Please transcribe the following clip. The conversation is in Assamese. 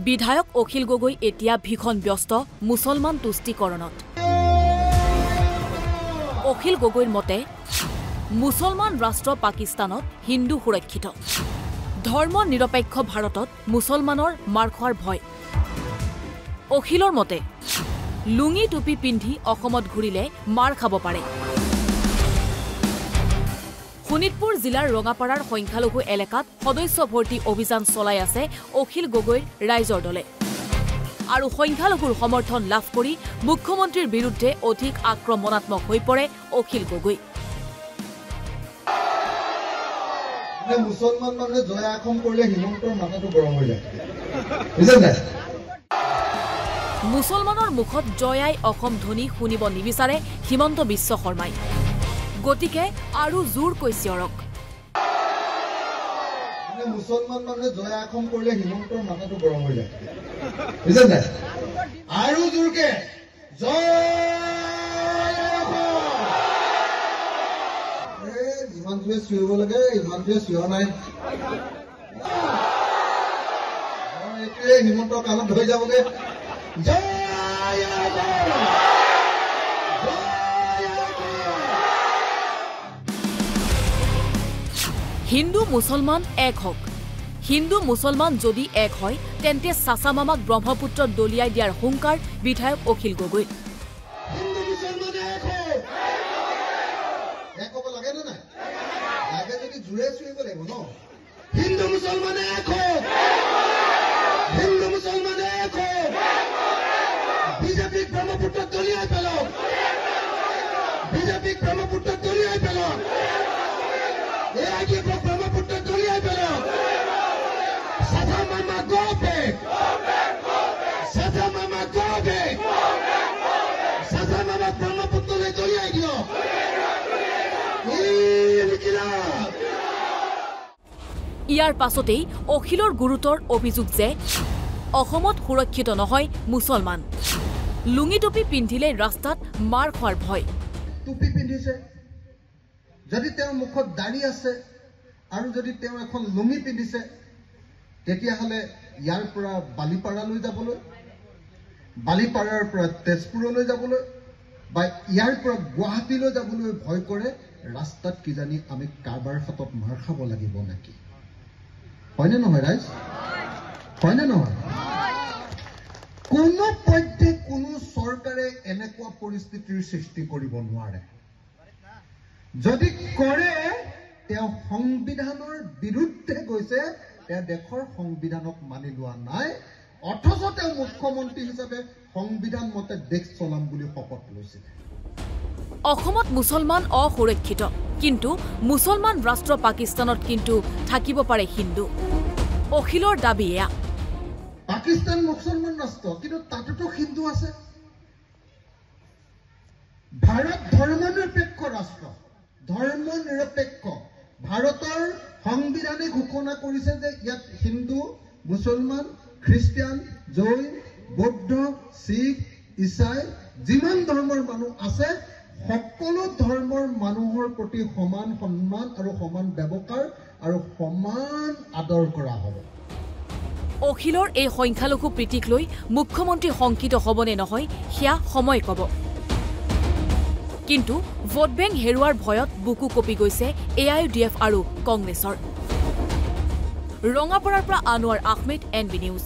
বিধায়ক অখিল গগৈ এতিয়া ভীষণ ব্যস্ত মুছলমান তুষ্টিকৰণত। অখিল গগৈৰ মতে মুছলমান ৰাষ্ট্ৰ পাকিস্তানত হিন্দু সুৰক্ষিত, ধৰ্ম নিৰপেক্ষ ভাৰতত মুছলমানৰ মাৰ খোৱাৰ ভয়। অখিলৰ মতে লুঙি টুপি পিন্ধি অসমত ঘূৰিলে মাৰ খাব পাৰে। শোণিতপুৰ জিলাৰ ৰঙাপাৰাৰ সংখ্যালঘু এলেকাত সদস্য ভৰ্তি অভিযান চলাই আছে অখিল গগৈৰ ৰাইজৰ দলে আৰু সংখ্যালঘুৰ সমৰ্থন লাভ কৰি মুখ্যমন্ত্ৰীৰ বিৰুদ্ধে অধিক আক্ৰমণাত্মক হৈ পৰে অখিল গগৈ। মুছলমান মানুহে জয় আখম কৰিলে হিমন্তৰ মাথাটো গৰম হৈ যায়। মুছলমানৰ মুখত জয় আই অসম ধ্বনি শুনিব নিবিচাৰে হিমন্ত বিশ্ব শৰ্মাই। গতিকে আৰু জোৰকৈ চিঞৰক। মুছলমান মানুহে জয় আখম কৰিলে হিমন্তৰ মাথাটো গৰম হৈ যায়। বুজিছে নাই? আৰু জোৰকে জয় যিমানটোৱে চিঞৰিব লাগে ইমানটোৱে চিঞৰ নাই। এইটোৱে হিমন্তৰ কাণত ধৰি যাবগে। হিন্দু মুছলমান এক হওক। হিন্দু মুছলমান যদি এক হয় তেন্তে চাচা মামাক ব্ৰহ্মপুত্ৰত দলিয়াই দিয়াৰ হুংকাৰ বিধায়ক অখিল গগৈ। হিন্দু মুছলমানে এক হওক, হিন্দু মুছলমানে এক হওক, বিজেপিক ব্ৰহ্মপুত্ৰত দলিয়াই পেলাওক, বিজেপিক ব্ৰহ্মপুত্ৰত দলিয়াই পেলাওক, এআইডিএফক ব্ৰহ্মপুত্ৰত দলিয়াই পেলাওক। চাচা মামা গো বেক, চাচা মামা গো বেক, চাচা মামাক ব্ৰহ্মপুত্ৰলৈ দলিয়াই দিয়ক। ইয়াৰ পাছতেই অখিলৰ গুৰুতৰ অভিযোগ যে অসমত সুৰক্ষিত নহয় মুছলমান। লুঙি টুপি পিন্ধিলে ৰাস্তাত মাৰ খোৱাৰ ভয়। টুপি পিন্ধিছে, যদি তেওঁৰ মুখত দাড়ি আছে আৰু যদি তেওঁ এখন লুঙি পিন্ধিছে তেতিয়াহ'লে ইয়াৰ পৰা বালিপাৰালৈ যাবলৈ, বালিপাৰাৰ পৰা তেজপুৰলৈ যাবলৈ বা ইয়াৰ পৰা গুৱাহাটীলৈ যাবলৈ ভয় কৰে। ৰাস্তাত কিজানি আমি কাৰোবাৰ হাতত মাৰ খাব লাগিব নেকি? হয়নে নহয় ৰাইজ? হয়নে নহয়? কোনো পধ্যে কোনো চৰকাৰে এনেকুৱা পৰিস্থিতিৰ সৃষ্টি কৰিব নোৱাৰে। যদি কৰে তেওঁ সংবিধানৰ বিৰুদ্ধে গৈছে, তেওঁ দেশৰ সংবিধানক মানি লোৱা নাই, অথচ তেওঁ মুখ্যমন্ত্ৰী হিচাপে সংবিধান মতে দেশ চলাম বুলি শপত লৈছিলে। অসমত মুছলমান অসুৰক্ষিত, কিন্তু মুছলমান ৰাষ্ট্ৰ পাকিস্তানত কিন্তু থাকিব পাৰে হিন্দু। অখিলৰ দাবী এয়া। পাকিস্তান মুছলমান ৰাষ্ট্ৰ, কিন্তু তাতোতো হিন্দু আছে। ভাৰত ধৰ্ম নিৰপেক্ষ ৰাষ্ট্ৰ, ধৰ্ম নিৰপেক্ষ। ভাৰতৰ সংবিধানে ঘোষণা কৰিছে যে ইয়াত হিন্দু, মুছলমান, খ্ৰীষ্টিয়ান, জৈন, বৌদ্ধ, শিখ, ইছাই যিমান ধৰ্মৰ মানুহ আছে সকলো ধৰ্মৰ মানুহৰ প্ৰতি সমান সন্মান আৰু সমান ব্যৱহাৰ আৰু সমান আদৰ কৰা হ'ব। অখিলৰ এই সংখ্যালঘু প্ৰীতিক লৈ মুখ্যমন্ত্ৰী শংকিত হ'বনে নহয় সেয়া সময় ক'ব। কিন্তু ভোট বেংক হেৰুৱাৰ ভয়ত বুকু কঁপি গৈছে AIUDF আৰু কংগ্ৰেছৰ। ৰঙাপাৰাৰ পৰা আনোৱাৰ আহমেদ, NB নিউজ।